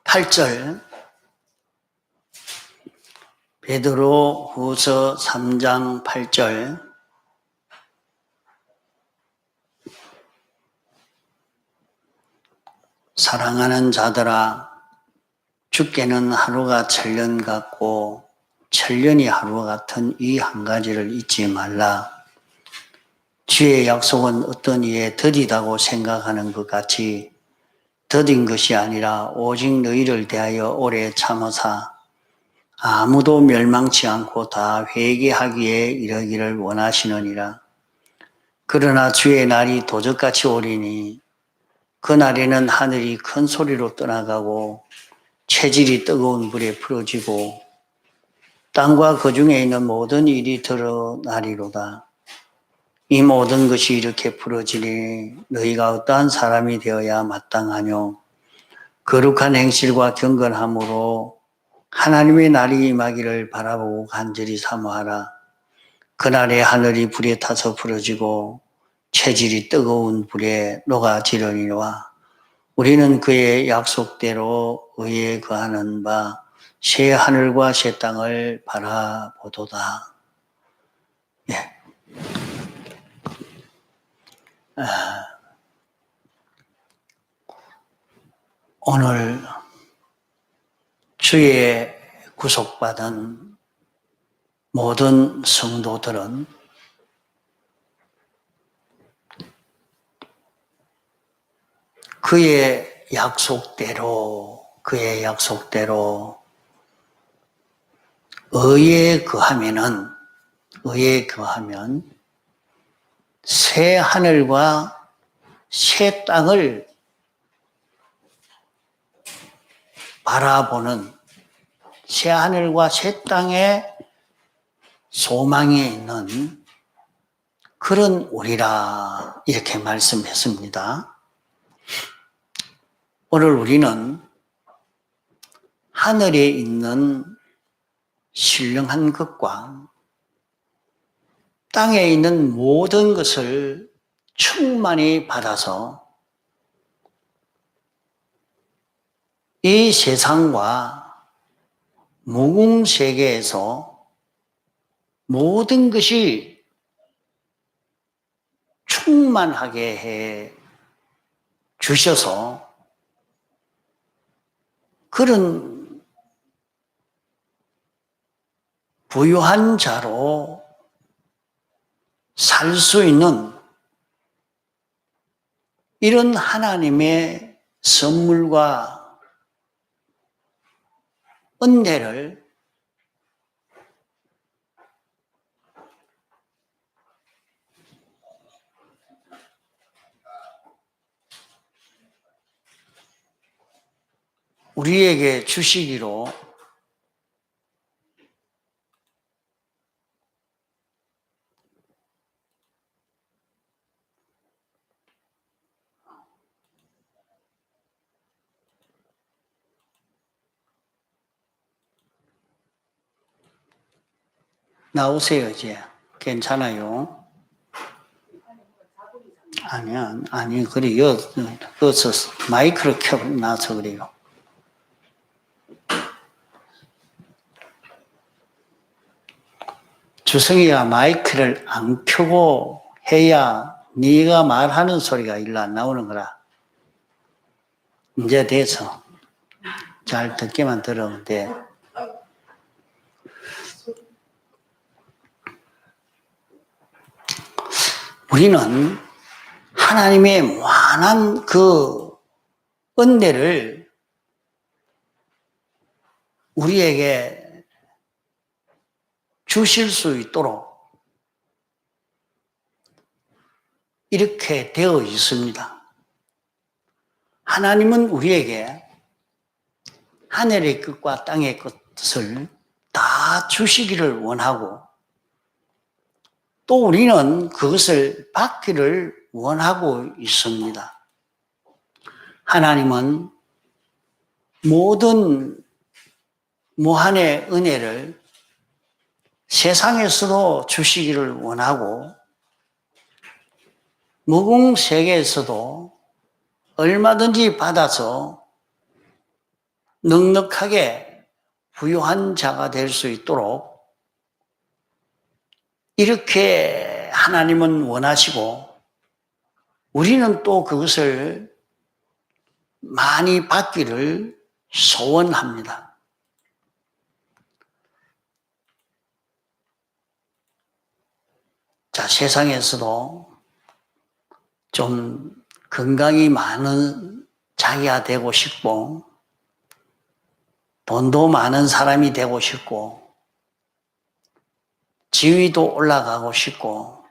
8절 베드로 후서 3장 8절 사랑하는 자들아 주께는 하루가 천년 같고 천년이 하루와 같은 이 한 가지를 잊지 말라. 주의 약속은 어떤 이에 더디다고 생각하는 것 같이 더딘 것이 아니라 오직 너희를 대하여 오래 참으사 아무도 멸망치 않고 다 회개하기에 이르기를 원하시느니라. 그러나 주의 날이 도적같이 오리니 그 날에는 하늘이 큰 소리로 떠나가고 체질이 뜨거운 불에 풀어지고 땅과 그 중에 있는 모든 일이 드러나리로다. 이 모든 것이 이렇게 풀어지니 너희가 어떠한 사람이 되어야 마땅하뇨. 거룩한 행실과 경건함으로 하나님의 날이 임하기를 바라보고 간절히 사모하라. 그날에 하늘이 불에 타서 풀어지고 체질이 뜨거운 불에 녹아지려니와 우리는 그의 약속대로 의에 거하는 바 새 하늘과 새 땅을 바라보도다. 예. 오늘 주의 구속받은 모든 성도들은 그의 약속대로 의에 거하면 새 하늘과 새 땅을 바라보는 새 하늘과 새 땅에 소망이 있는 그런 우리라 이렇게 말씀했습니다. 오늘 우리는 하늘에 있는 신령한 것과 땅에 있는 모든 것을 충만히 받아서 이 세상과 무궁세계에서 모든 것이 충만하게 해 주셔서 그런 부유한 자로 살 수 있는 이런 하나님의 선물과 은혜를 우리에게 주시기로 나오세요, 이제. 괜찮아요. 아니, 그래요. 그래서 마이크를 켜놔서 그래요. 주성이가 마이크를 안 켜고 해야 네가 말하는 소리가 일로 안 나오는 거라. 이제 돼서 잘 듣게만 들으면 돼. 우리는 하나님의 무한한 그 은혜를 우리에게 주실 수 있도록 이렇게 되어 있습니다. 하나님은 우리에게 하늘의 것과 땅의 것을 다 주시기를 원하고 또 우리는 그것을 받기를 원하고 있습니다. 하나님은 모든 무한의 은혜를 세상에서도 주시기를 원하고 무궁세계에서도 얼마든지 받아서 넉넉하게 부유한 자가 될 수 있도록 이렇게 하나님은 원하시고 우리는 또 그것을 많이 받기를 소원합니다. 자, 세상에서도 좀 건강이 많은 자기가 되고 싶고 돈도 많은 사람이 되고 싶고 지위도 올라가고 싶고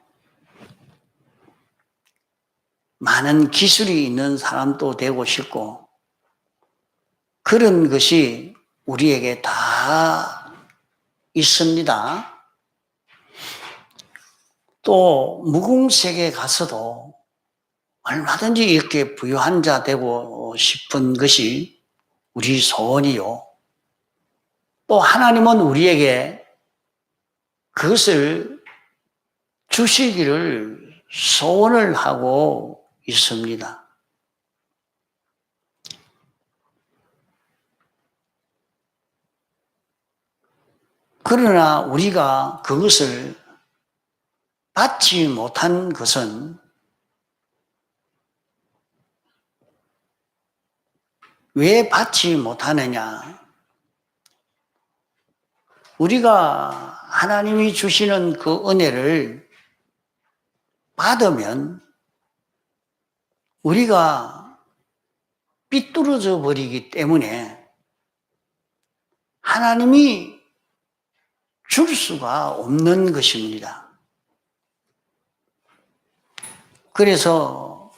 많은 기술이 있는 사람도 되고 싶고 그런 것이 우리에게 다 있습니다. 또 무궁색에 가서도 얼마든지 이렇게 부유한 자 되고 싶은 것이 우리 소원이요. 또 하나님은 우리에게 그것을 주시기를 소원을 하고 있습니다. 그러나 우리가 그것을 받지 못한 것은 왜 받지 못하느냐? 우리가 하나님이 주시는 그 은혜를 받으면 우리가 삐뚤어져 버리기 때문에 하나님이 줄 수가 없는 것입니다. 그래서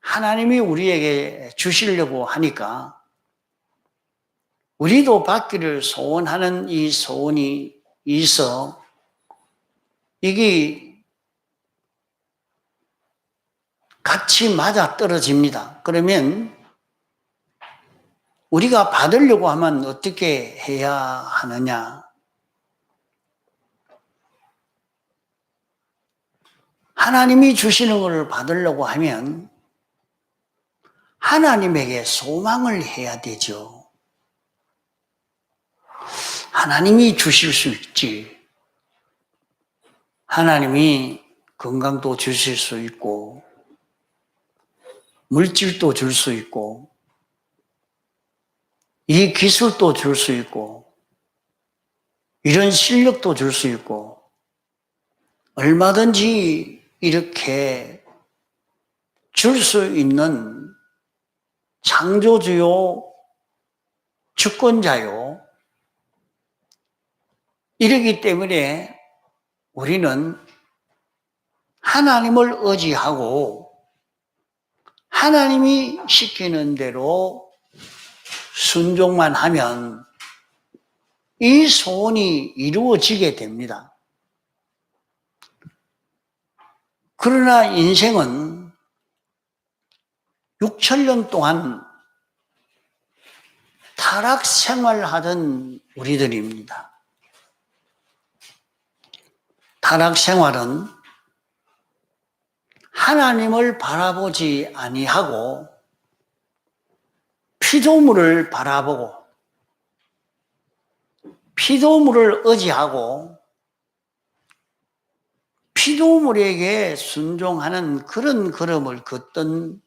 하나님이 우리에게 주시려고 하니까 우리도 받기를 소원하는 이 소원이 있어 이게 같이 맞아 떨어집니다. 그러면 우리가 받으려고 하면 어떻게 해야 하느냐? 하나님이 주시는 것을 받으려고 하면 하나님에게 소망을 해야 되죠. 하나님이 주실 수 있지. 하나님이 건강도 주실 수 있고 물질도 줄 수 있고 이 기술도 줄 수 있고 이런 실력도 줄 수 있고 얼마든지 이렇게 줄 수 있는 창조주요, 주권자요. 이러기 때문에 우리는 하나님을 의지하고 하나님이 시키는 대로 순종만 하면 이 소원이 이루어지게 됩니다. 그러나 인생은 6천년 동안 타락 생활하던 우리들입니다. 타락 생활은 하나님을 바라보지 아니하고 피조물을 바라보고 피조물을 의지하고 피조물에게 순종하는 그런 걸음을 걷던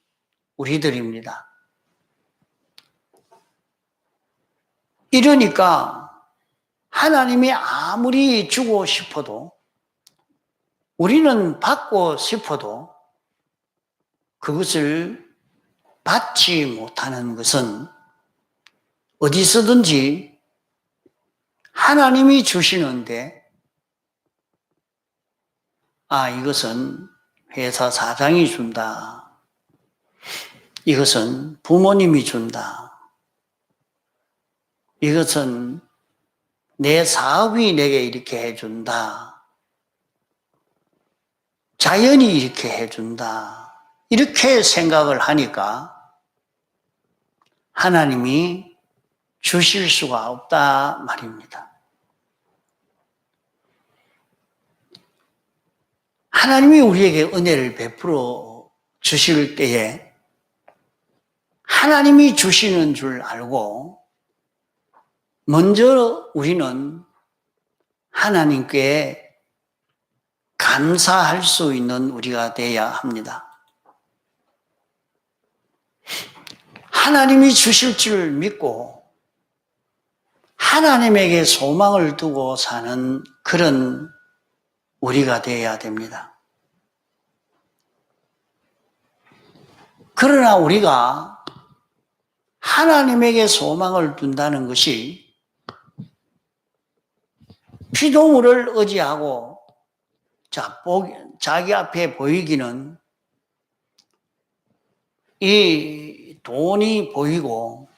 우리들입니다. 이러니까 하나님이 아무리 주고 싶어도 우리는 받고 싶어도 그것을 받지 못하는 것은 어디서든지 하나님이 주시는데 이것은 회사 사장이 준다. 이것은 부모님이 준다. 이것은 내 사업이 내게 이렇게 해준다. 자연이 이렇게 해준다. 이렇게 생각을 하니까 하나님이 주실 수가 없다 말입니다. 하나님이 우리에게 은혜를 베풀어 주실 때에 하나님이 주시는 줄 알고 먼저 우리는 하나님께 감사할 수 있는 우리가 되어야 합니다. 하나님이 주실 줄 믿고 하나님에게 소망을 두고 사는 그런 우리가 되어야 됩니다. 그러나 우리가 하나님에게 소망을 둔다는 것이 피조물을 의지하고 자기 앞에 보이기는 이 돈이 보이고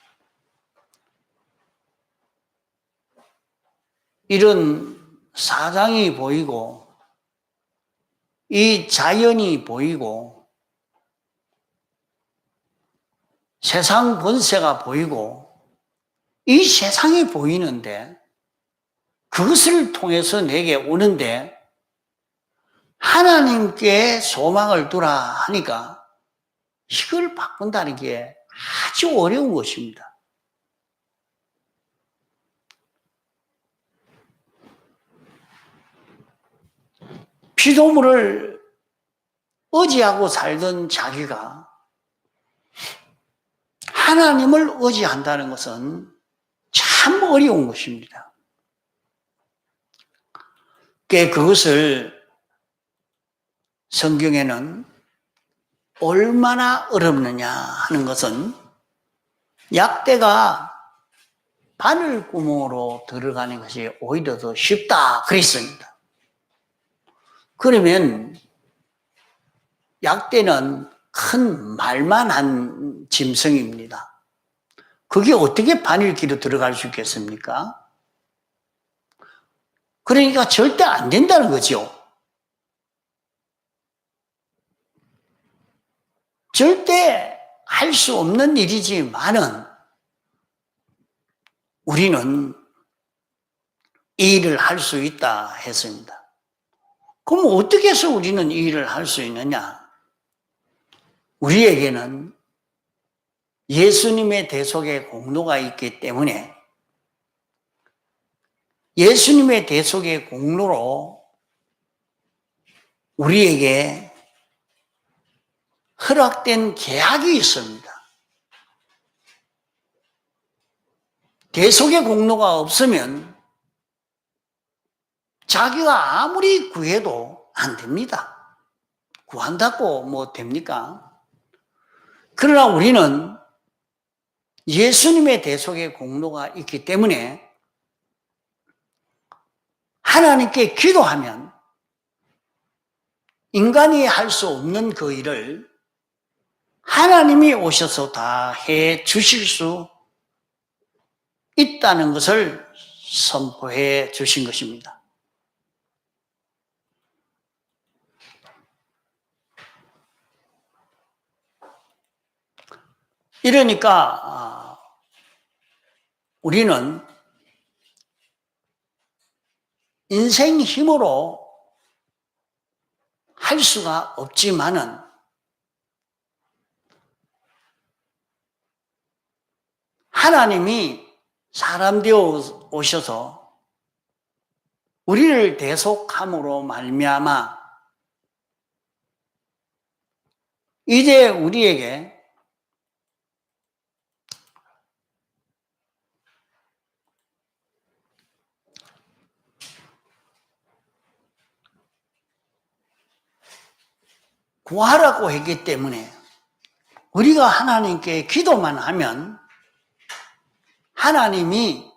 이런 사장이 보이고 이 자연이 보이고 세상 권세가 보이고 이 세상이 보이는데 그것을 통해서 내게 오는데 하나님께 소망을 두라 하니까 이걸 바꾼다는 게 아주 어려운 것입니다. 피조물을 의지하고 살던 자기가 하나님을 의지한다는 것은 참 어려운 것입니다. 그것을 성경에는 얼마나 어렵느냐 하는 것은 약대가 바늘구멍으로 들어가는 것이 오히려 더 쉽다 그랬습니다. 그러면 약대는 큰 말만한 짐승입니다. 그게 어떻게 바늘기로 들어갈 수 있겠습니까? 그러니까 절대 안 된다는 거죠. 절대 할 수 없는 일이지만은 우리는 이 일을 할 수 있다 했습니다. 그럼 어떻게 해서 우리는 이 일을 할 수 있느냐? 우리에게는 예수님의 대속의 공로가 있기 때문에 예수님의 대속의 공로로 우리에게 허락된 계약이 있습니다. 대속의 공로가 없으면 자기가 아무리 구해도 안 됩니다. 구한다고 뭐 됩니까? 그러나 우리는 예수님의 대속의 공로가 있기 때문에 하나님께 기도하면 인간이 할 수 없는 그 일을 하나님이 오셔서 다 해 주실 수 있다는 것을 선포해 주신 것입니다. 이러니까 우리는 인생 힘으로 할 수가 없지만은 하나님이 사람 되어 오셔서 우리를 대속함으로 말미암아 이제 우리에게 구하라고 했기 때문에 우리가 하나님께 기도만 하면 하나님이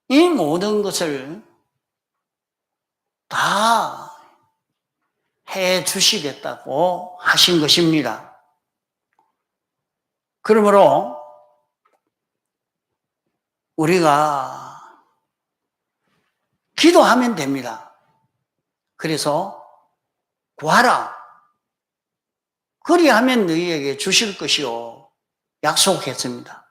이 모든 것을 다 해 주시겠다고 하신 것입니다. 그러므로 우리가 기도하면 됩니다. 그래서 구하라. 그리하면 너희에게 주실 것이요 약속했습니다.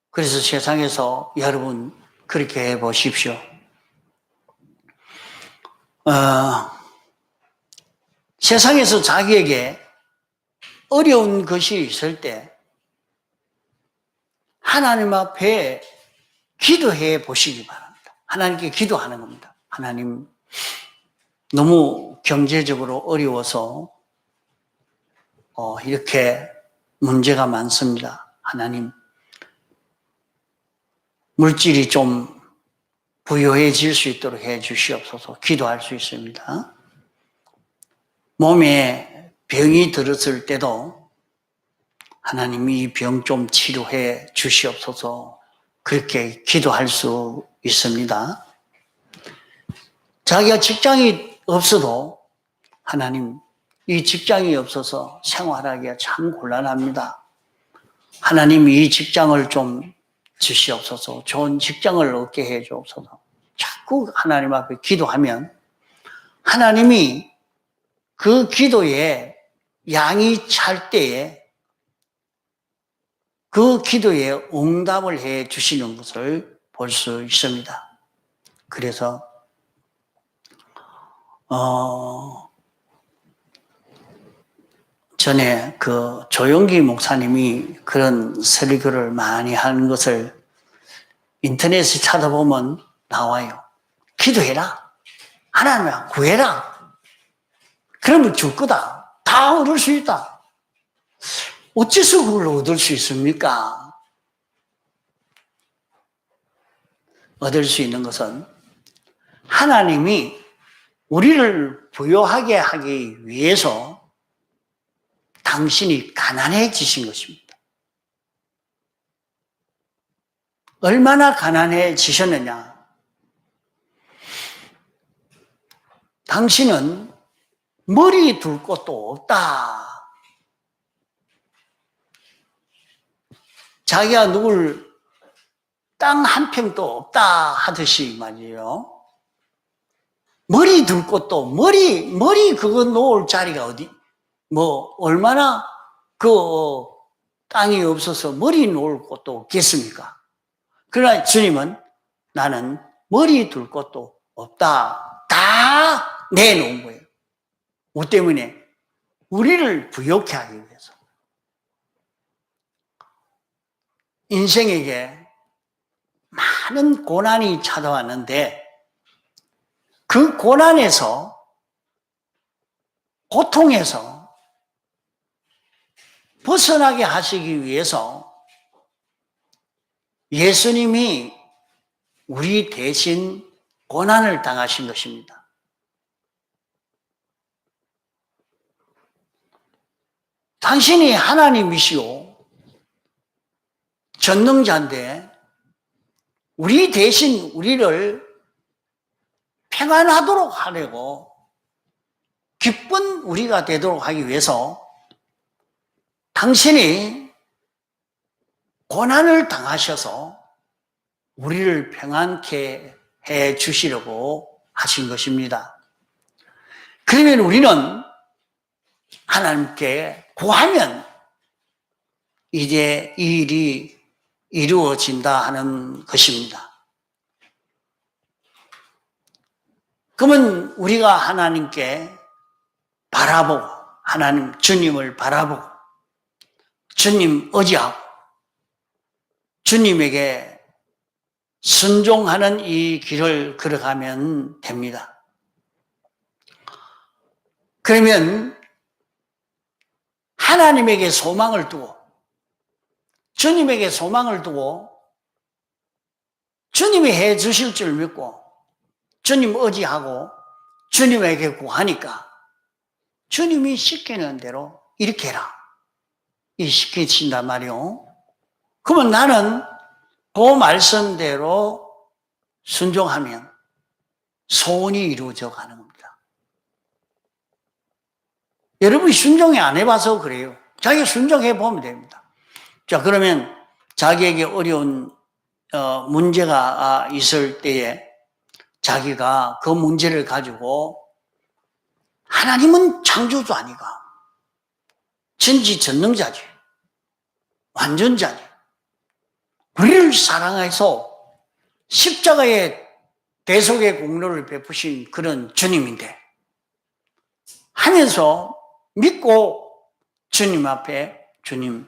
그래서 세상에서 여러분 그렇게 해보십시오. 세상에서 자기에게 어려운 것이 있을 때 하나님 앞에 기도해 보시기 바랍니다. 하나님께 기도하는 겁니다. 하나님, 너무 경제적으로 어려워서 이렇게 문제가 많습니다. 하나님, 물질이 좀 부유해질 수 있도록 해 주시옵소서. 기도할 수 있습니다. 몸에 병이 들었을 때도 하나님이 이 병 좀 치료해 주시옵소서. 그렇게 기도할 수 있습니다. 자기가 직장이 없어도 하나님, 이 직장이 없어서 생활하기가 참 곤란합니다. 하나님, 이 직장을 좀 주시옵소서. 좋은 직장을 얻게 해 주옵소서. 자꾸 하나님 앞에 기도하면 하나님이 그 기도에 양이 찰 때에 그 기도에 응답을 해 주시는 것을 볼 수 있습니다. 그래서 전에 그 조용기 목사님이 그런 설교를 많이 하는 것을 인터넷에 찾아보면 나와요. 기도해라. 하나님아, 구해라. 그러면 줄 거다. 다 얻을 수 있다. 어째서 그걸 얻을 수 있습니까? 얻을 수 있는 것은 하나님이 우리를 부유하게 하기 위해서 당신이 가난해지신 것입니다. 얼마나 가난해지셨느냐? 당신은 머리 둘 곳도 없다. 자기가 누굴 땅 한 평도 없다 하듯이 말이에요. 머리 둘 곳도, 머리 그거 놓을 자리가 어디, 얼마나 그 땅이 없어서 머리 놓을 곳도 없겠습니까? 그러나 주님은 나는 머리 둘 곳도 없다. 다 내놓은 거예요. 뭐 때문에? 우리를 부욕해 하기 위해서. 인생에게 많은 고난이 찾아왔는데 그 고난에서, 고통에서 벗어나게 하시기 위해서 예수님이 우리 대신 고난을 당하신 것입니다. 당신이 하나님이시오 전능자인데 우리 대신 우리를 평안하도록 하려고, 기쁜 우리가 되도록 하기 위해서 당신이 고난을 당하셔서 우리를 평안케 해 주시려고 하신 것입니다. 그러면 우리는 하나님께 구하면 이제 이 일이 이루어진다 하는 것입니다. 그러면 우리가 하나님께 바라보고, 하나님 주님을 바라보고 주님 의지하고 주님에게 순종하는 이 길을 걸어가면 됩니다. 그러면 하나님에게 소망을 두고, 주님에게 소망을 두고 주님이 해 주실 줄 믿고 주님 의지하고 주님에게 구하니까 주님이 시키는 대로 이렇게 해라, 이 시키신단 말이요. 그러면 나는 그 말씀대로 순종하면 소원이 이루어져 가는 겁니다. 여러분이 순종이 안 해봐서 그래요. 자기가 순종해 보면 됩니다. 자, 그러면 자기에게 어려운 문제가 있을 때에 자기가 그 문제를 가지고 하나님은 창조주 아니가, 전지전능자지, 완전자지, 우리를 사랑해서 십자가의 대속의 공로를 베푸신 그런 주님인데 하면서 믿고 주님 앞에, 주님,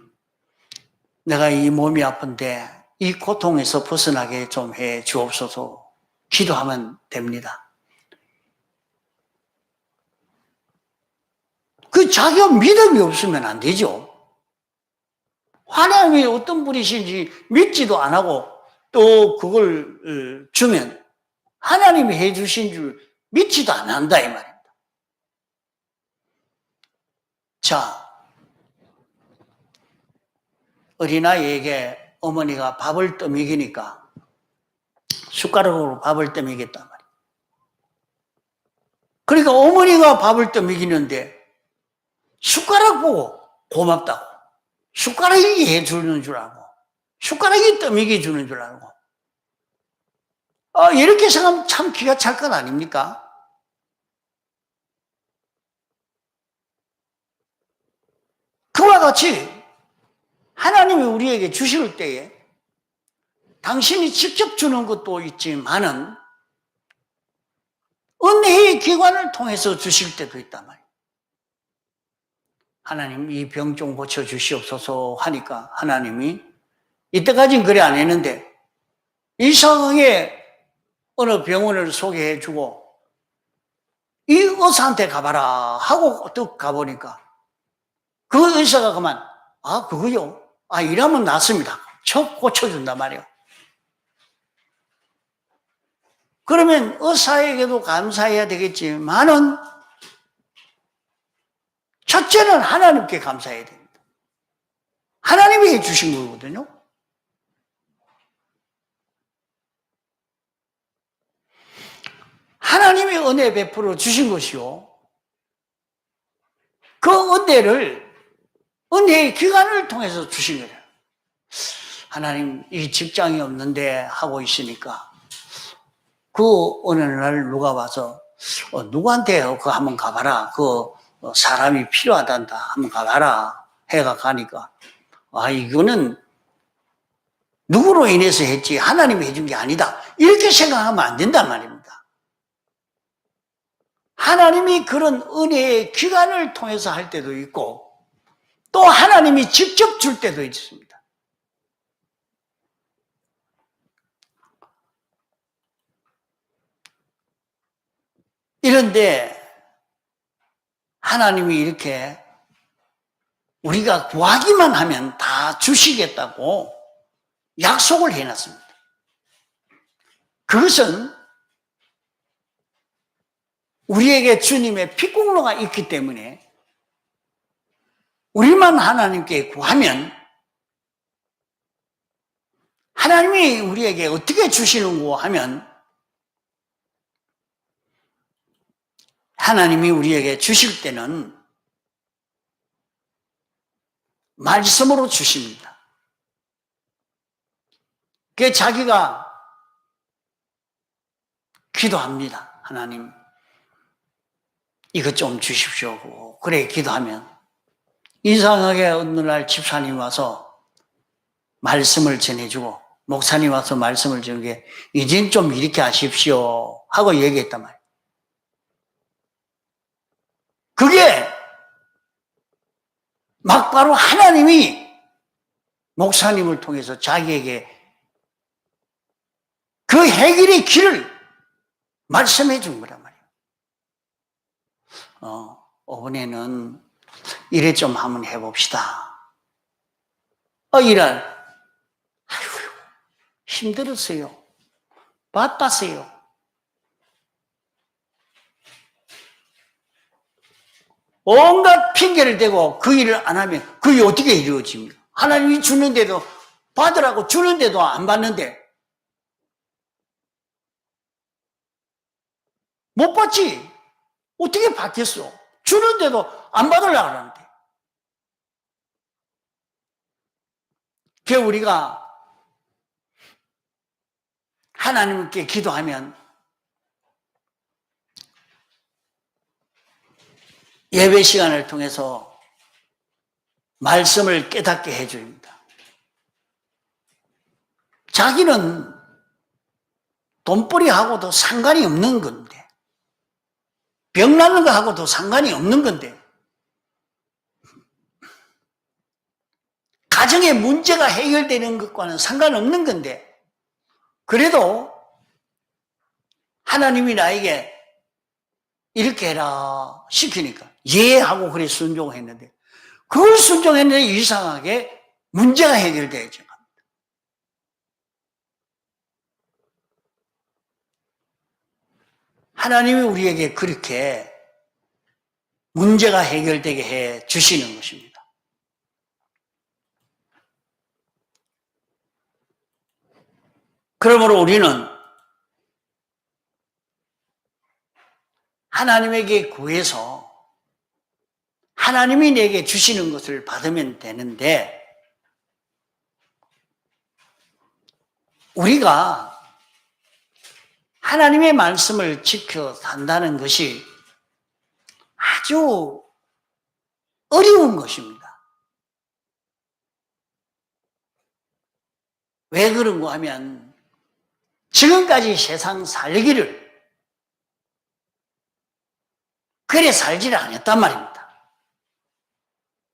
내가 이 몸이 아픈데 이 고통에서 벗어나게 좀 해 주옵소서 기도하면 됩니다. 그 자기가 믿음이 없으면 안 되죠. 하나님이 어떤 분이신지 믿지도 안 하고 또 그걸 주면 하나님이 해주신 줄 믿지도 안 한다 이 말입니다. 자, 어린아이에게 어머니가 밥을 떠먹이니까 숟가락으로 밥을 떠먹였단 말이에요. 그러니까 어머니가 밥을 떠먹이는데 숟가락 보고 고맙다고, 숟가락이 해주는 줄 알고, 숟가락이 떠먹여 주는 줄 알고, 이렇게 생각하면 참 기가 찰 것 아닙니까? 그와 같이 하나님이 우리에게 주실 때에 당신이 직접 주는 것도 있지만은 은혜의 기관을 통해서 주실 때도 있단 말이에요. 하나님 이 병 좀 고쳐주시옵소서 하니까 하나님이 이때까지는 그래 안 했는데 이상하게 어느 병원을 소개해주고 이 의사한테 가봐라 하고 뚝 가보니까 그 의사가 그만 그거요? 이러면 낫습니다. 척 고쳐준단 말이에요. 그러면 의사에게도 감사해야 되겠지만은 첫째는 하나님께 감사해야 됩니다. 하나님이 해주신 거거든요. 하나님이 은혜 베풀어 주신 것이요. 그 은혜의 기간을 통해서 주신 거예요. 하나님 이 직장이 없는데 하고 있으니까 그 어느 날 누가 와서 누구한테 그거 한번 가봐라. 그 사람이 필요하단다. 한번 가봐라. 해가 가니까 이거는 누구로 인해서 했지 하나님이 해준 게 아니다. 이렇게 생각하면 안 된단 말입니다. 하나님이 그런 은혜의 기간을 통해서 할 때도 있고 또 하나님이 직접 줄 때도 있습니다. 이런데 하나님이 이렇게 우리가 구하기만 하면 다 주시겠다고 약속을 해놨습니다. 그것은 우리에게 주님의 피공로가 있기 때문에 우리만 하나님께 구하면 하나님이 우리에게 어떻게 주시는고 하면 하나님이 우리에게 주실 때는 말씀으로 주십니다. 그게 자기가 기도합니다. 하나님 이것 좀 주십시오. 그래 기도하면 이상하게 어느 날 집사님 와서 말씀을 전해주고 목사님 와서 말씀을 전해 이젠 좀 이렇게 하십시오 하고 얘기했단 말이에요. 그게 막바로 하나님이 목사님을 통해서 자기에게 그 해결의 길을 말씀해 준 거란 말이에요. 이번에는 이래 좀 한번 해봅시다. 이날 힘들었어요. 바빴어요. 온갖 핑계를 대고 그 일을 안 하면 그게 어떻게 이루어집니까? 하나님이 주는데도 받으라고 주는데도 안 받는데 못 받지. 어떻게 받겠어? 주는데도 안 받으려고 하는데. 그게 우리가 하나님께 기도하면 예배 시간을 통해서 말씀을 깨닫게 해줍니다. 자기는 돈벌이하고도 상관이 없는 건데, 병나는 거하고도 상관이 없는 건데, 가정의 문제가 해결되는 것과는 상관없는 건데, 그래도 하나님이 나에게 이렇게 해라 시키니까 예 하고 그래 순종했는데, 그걸 순종했는데 이상하게 문제가 해결되죠. 하나님이 우리에게 그렇게 문제가 해결되게 해 주시는 것입니다. 그러므로 우리는 하나님에게 구해서 하나님이 내게 주시는 것을 받으면 되는데, 우리가 하나님의 말씀을 지켜 산다는 것이 아주 어려운 것입니다. 왜 그런가 하면 지금까지 세상 살기를 그래 살지를 않았단 말입니다.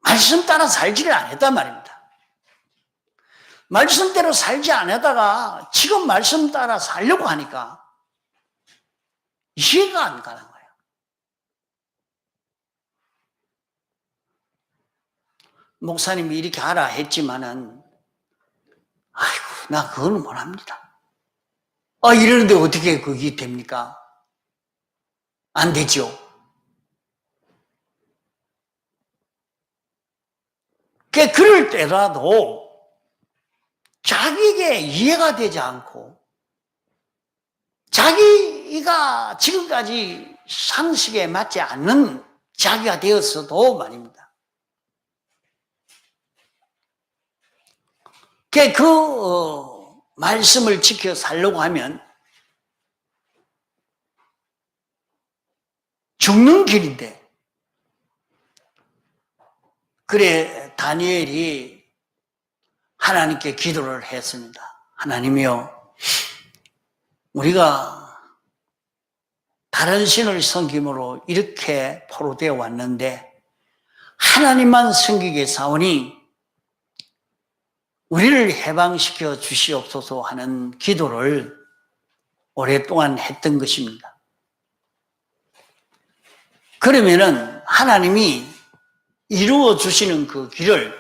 말씀 따라 살지를 않았단 말입니다. 말씀대로 살지 않았다가 지금 말씀 따라 살려고 하니까 이해가 안 가는 거예요. 목사님이 이렇게 하라 했지만은, 아이고, 나 그거는 못합니다. 이러는데 어떻게 그게 됩니까? 안 되죠. 그럴 때라도 자기에게 이해가 되지 않고 자기가 지금까지 상식에 맞지 않는 자기가 되었어도 말입니다. 말씀을 지켜 살려고 하면 죽는 길인데, 그래 다니엘이 하나님께 기도를 했습니다. 하나님이여, 우리가 다른 신을 섬김으로 이렇게 포로되어 왔는데 하나님만 섬기겠사오니 우리를 해방시켜 주시옵소서 하는 기도를 오랫동안 했던 것입니다. 그러면은 하나님이 이루어 주시는 그 길을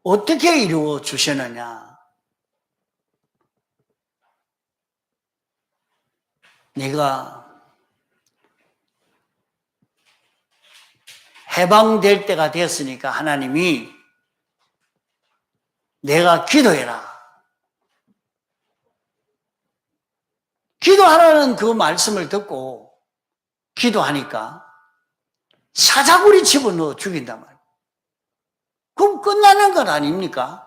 어떻게 이루어 주시느냐? 내가 해방될 때가 되었으니까 하나님이 내가 기도해라. 기도하라는 그 말씀을 듣고 기도하니까 사자굴이 집어넣어 죽인단 말이에요. 그럼 끝나는 것 아닙니까?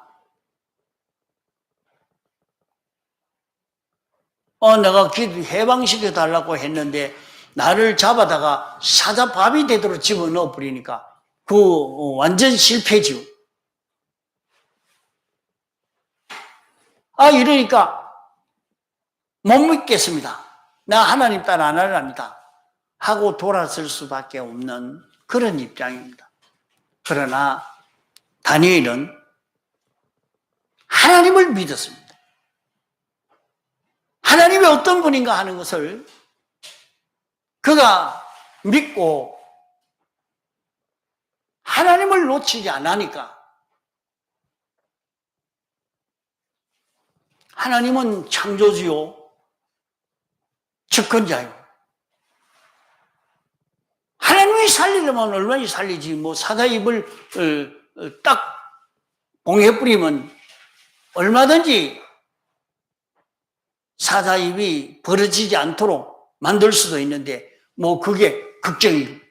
내가 해방시켜 달라고 했는데 나를 잡아다가 사자밥이 되도록 집어넣어 버리니까 완전 실패죠. 이러니까 못 믿겠습니다. 나 하나님 따라 안 하랍니다. 하고 돌아설 수밖에 없는 그런 입장입니다. 그러나 다니엘은 하나님을 믿었습니다. 하나님이 어떤 분인가 하는 것을 그가 믿고 하나님을 놓치지 않으니까, 하나님은 창조주요 주권자요. 하나님이 살리려면 얼마나 살리지, 사자 입을 딱 봉해 뿌리면 얼마든지 사자 입이 벌어지지 않도록 만들 수도 있는데 그게 걱정이고.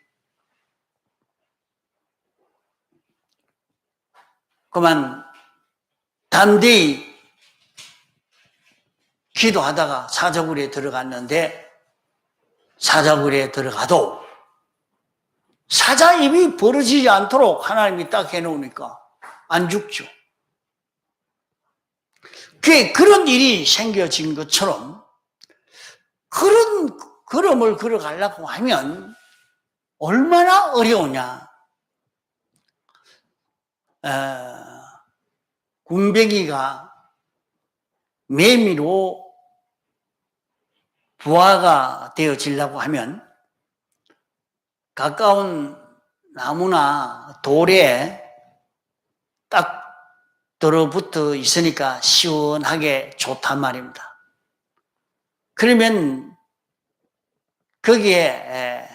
그만 담대히 기도하다가 사자굴에 들어갔는데, 사자굴에 들어가도 사자 입이 벌어지지 않도록 하나님이 딱 해놓으니까 안 죽죠. 그런 일이 생겨진 것처럼 그런 걸음을 걸어가려고 하면 얼마나 어려우냐. 군뱅이가 매미로 부화가 되어지려고 하면 가까운 나무나 돌에 딱 들어붙어 있으니까 시원하게 좋단 말입니다. 그러면 거기에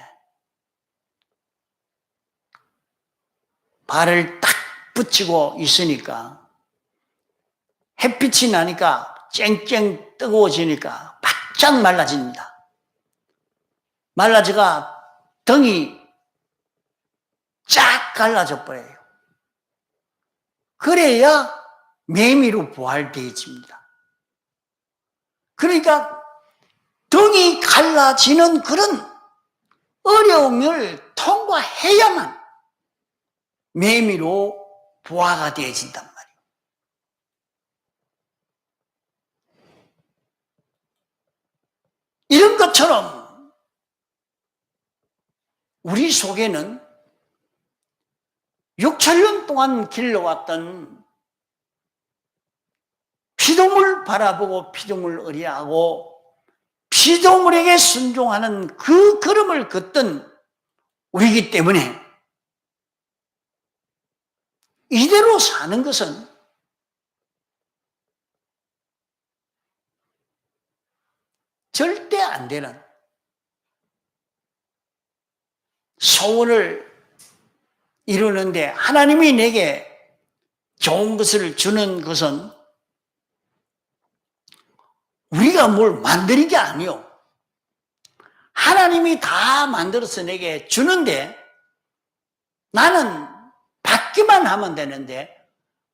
발을 딱 붙이고 있으니까 햇빛이 나니까 쨍쨍 뜨거워지니까 바짝 말라집니다. 말라져가 등이 쫙 갈라져 버려요. 그래야 매미로 부활되어집니다. 그러니까 등이 갈라지는 그런 어려움을 통과해야만 매미로 부화가 되어진단 말이에요. 이런 것처럼 우리 속에는 6천년 동안 길러왔던 피조물 바라보고 피조물 의뢰하고 피조물에게 순종하는 그 걸음을 걷던 우리이기 때문에 이대로 사는 것은 절대 안 되는 소원을 이루는데 하나님이 내게 좋은 것을 주는 것은 우리가 뭘 만드는 게 아니요. 하나님이 다 만들어서 내게 주는데 나는 받기만 하면 되는데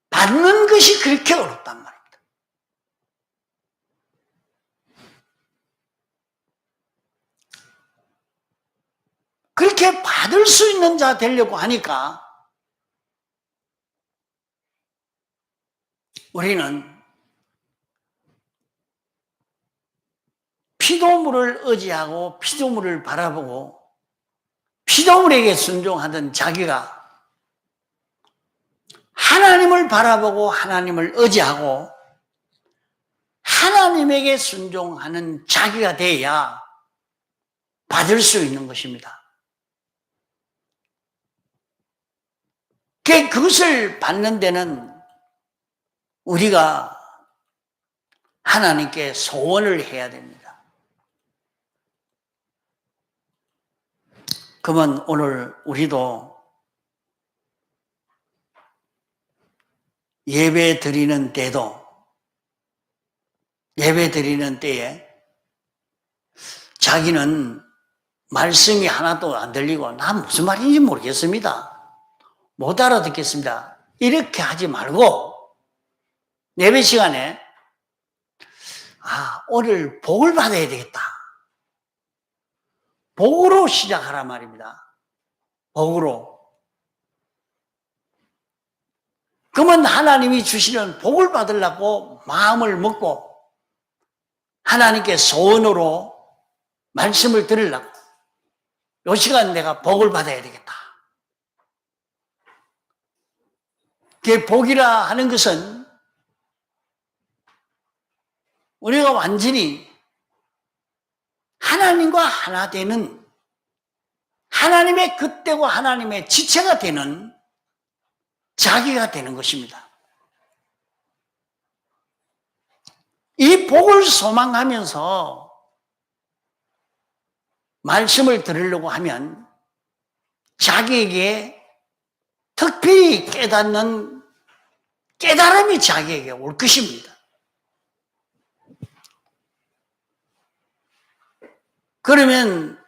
받는 것이 그렇게 어렵단 말입니다. 그렇게 받을 수 있는 자 되려고 하니까 우리는 피조물을 의지하고 피조물을 바라보고 피조물에게 순종하던 자기가 하나님을 바라보고 하나님을 의지하고 하나님에게 순종하는 자기가 돼야 받을 수 있는 것입니다. 그것을 받는 데는 우리가 하나님께 소원을 해야 됩니다. 그러면 오늘 우리도 예배 드리는 때도 예배 드리는 때에 자기는 말씀이 하나도 안 들리고 나 무슨 말인지 모르겠습니다. 못 알아듣겠습니다. 이렇게 하지 말고 예배 시간에 오늘 복을 받아야 되겠다. 복으로 시작하란 말입니다. 복으로. 그러면 하나님이 주시는 복을 받으려고 마음을 먹고 하나님께 소원으로 말씀을 들으려고 이 시간 내가 복을 받아야 되겠다. 그 복이라 하는 것은 우리가 완전히 하나님과 하나 되는 하나님의 그때고 하나님의 지체가 되는 자기가 되는 것입니다. 이 복을 소망하면서 말씀을 들으려고 하면 자기에게 특별히 깨닫는 깨달음이 자기에게 올 것입니다. 그러면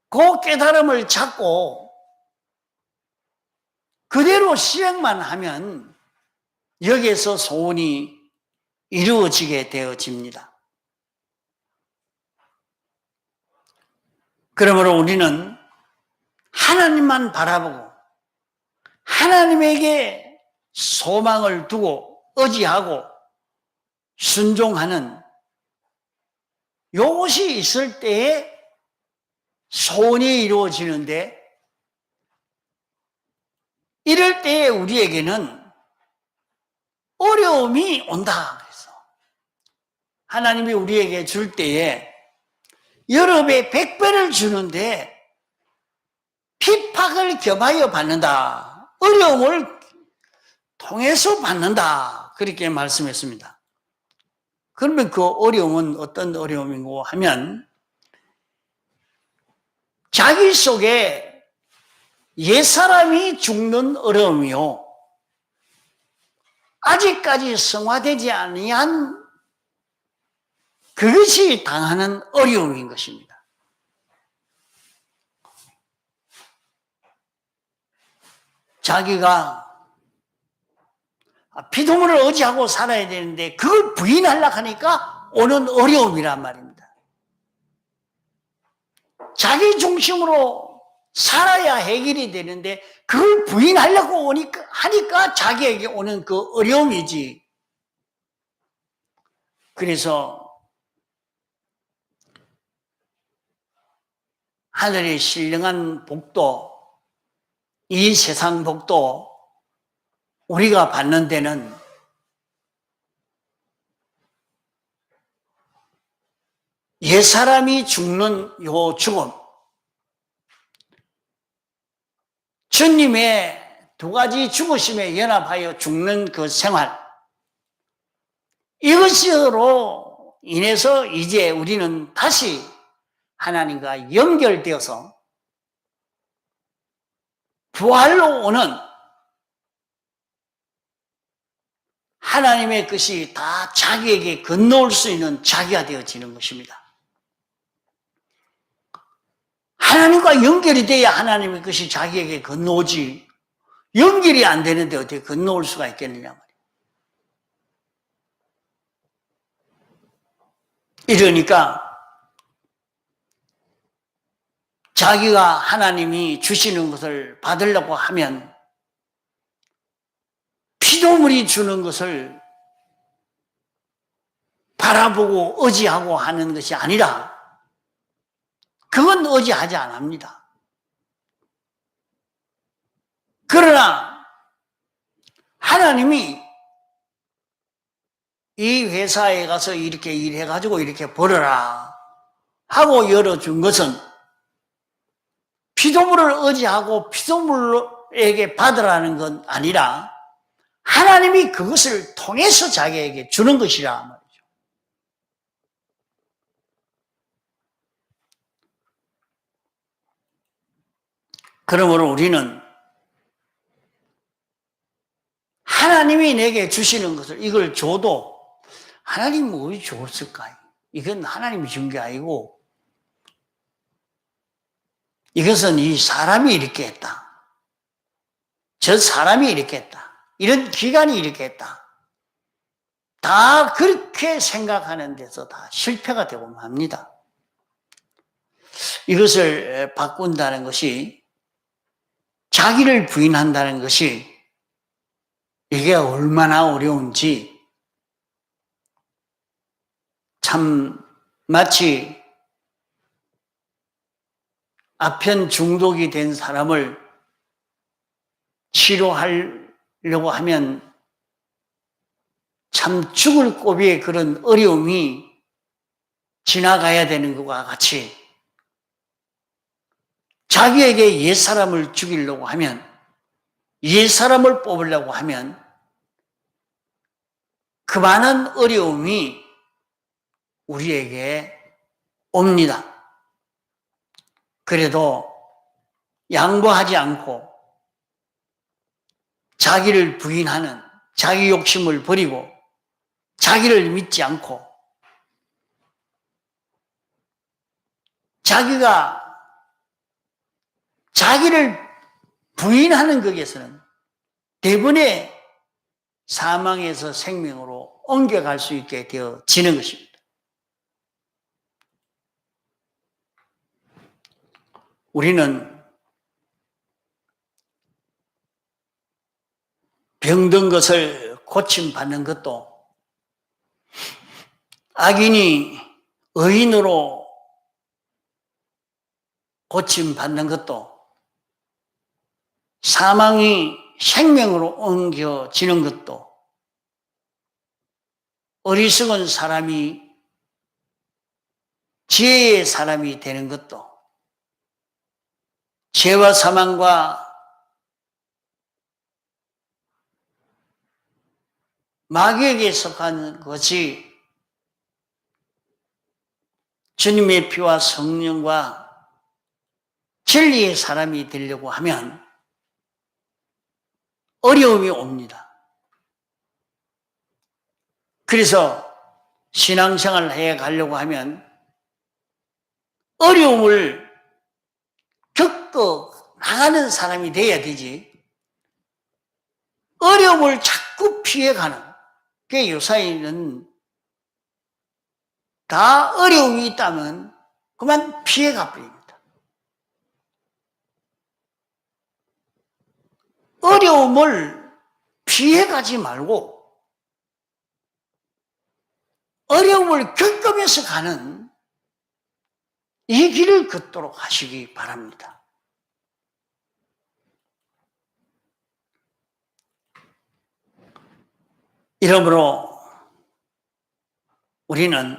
그 깨달음을 잡고 그대로 실행만 하면 여기에서 소원이 이루어지게 되어집니다. 그러므로 우리는 하나님만 바라보고 하나님에게 소망을 두고 의지하고 순종하는 이것이 있을 때에 소원이 이루어지는데 이럴 때에 우리에게는 어려움이 온다. 그래서 하나님이 우리에게 줄 때에 여러 배, 100배를 주는데 핍박을 겸하여 받는다. 어려움을 통해서 받는다. 그렇게 말씀했습니다. 그러면 그 어려움은 어떤 어려움이고 하면 자기 속에 옛사람이 죽는 어려움이요. 아직까지 성화되지 아니한 그것이 당하는 어려움인 것입니다. 자기가 피조물을 의지하고 살아야 되는데 그걸 부인하려고 하니까 오는 어려움이란 말입니다. 자기 중심으로 살아야 해결이 되는데 그걸 부인하려고 하니까 자기에게 오는 그 어려움이지. 그래서 하늘의 신령한 복도, 이 세상 복도 우리가 받는 데는 옛사람이 죽는 요 죽음, 주님의 두 가지 죽으심에 연합하여 죽는 그 생활, 이것으로 인해서 이제 우리는 다시 하나님과 연결되어서 부활로 오는 하나님의 것이 다 자기에게 건너올 수 있는 자기가 되어지는 것입니다. 하나님과 연결이 돼야 하나님의 것이 자기에게 건너오지, 연결이 안 되는데 어떻게 건너올 수가 있겠느냐 말이에요. 이러니까 자기가 하나님이 주시는 것을 받으려고 하면 피조물이 주는 것을 바라보고 의지하고 하는 것이 아니라 그건 의지하지 않습니다. 그러나 하나님이 이 회사에 가서 이렇게 일해가지고 이렇게 벌어라 하고 열어준 것은 피조물을 의지하고 피조물에게 받으라는 건 아니라 하나님이 그것을 통해서 자기에게 주는 것이라 말이죠. 그러므로 우리는 하나님이 내게 주시는 것을 이걸 줘도 하나님은 왜 줬을까요? 이건 하나님이 준 게 아니고 이것은 이 사람이 이렇게 했다. 저 사람이 이렇게 했다. 이런 기간이 이렇게 했다. 다 그렇게 생각하는 데서 다 실패가 되고 맙니다. 이것을 바꾼다는 것이, 자기를 부인한다는 것이 이게 얼마나 어려운지 참 마치 아편 중독이 된 사람을 치료하려고 하면 참 죽을 고비의 그런 어려움이 지나가야 되는 것과 같이 자기에게 옛사람을 죽이려고 하면, 옛사람을 뽑으려고 하면 그 많은 어려움이 우리에게 옵니다. 그래도 양보하지 않고 자기를 부인하는, 자기 욕심을 버리고 자기를 믿지 않고 자기가 자기를 부인하는 것에서는 대부분의 사망에서 생명으로 옮겨갈 수 있게 되어지는 것입니다. 우리는 병든 것을 고침받는 것도, 악인이 의인으로 고침받는 것도, 사망이 생명으로 옮겨지는 것도, 어리석은 사람이 지혜의 사람이 되는 것도, 죄와 사망과 마귀에게 속한 것이 주님의 피와 성령과 진리의 사람이 되려고 하면 어려움이 옵니다. 그래서 신앙생활을 해 가려고 하면 어려움을 겪어 나가는 사람이 돼야 되지, 어려움을 자꾸 피해가는, 그 요사이는 다 어려움이 있다면 그만 피해가 버립니다. 어려움을 피해가지 말고 어려움을 겪으면서 가는 이 길을 걷도록 하시기 바랍니다. 이러므로 우리는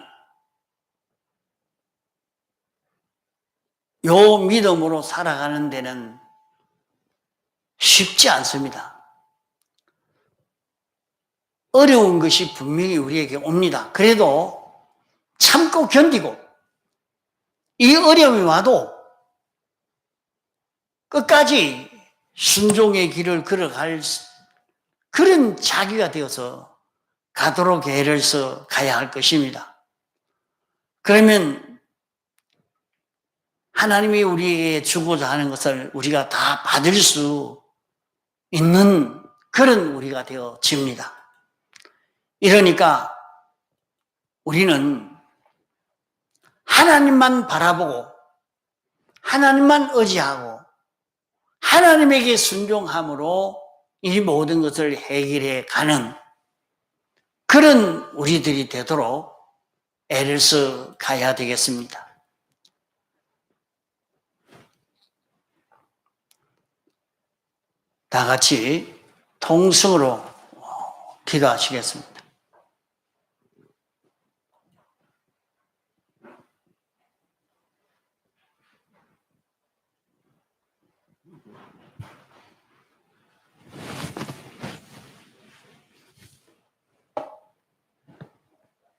요 믿음으로 살아가는 데는 쉽지 않습니다. 어려운 것이 분명히 우리에게 옵니다. 그래도 참고 견디고 이 어려움이 와도 끝까지 순종의 길을 걸어갈 그런 자기가 되어서 가도록 애를 써 가야 할 것입니다. 그러면 하나님이 우리에게 주고자 하는 것을 우리가 다 받을 수 있는 그런 우리가 되어집니다. 이러니까 우리는 하나님만 바라보고 하나님만 의지하고 하나님에게 순종함으로 이 모든 것을 해결해 가는 그런 우리들이 되도록 애를 써 가야 되겠습니다. 다 같이 통성으로 기도하시겠습니다.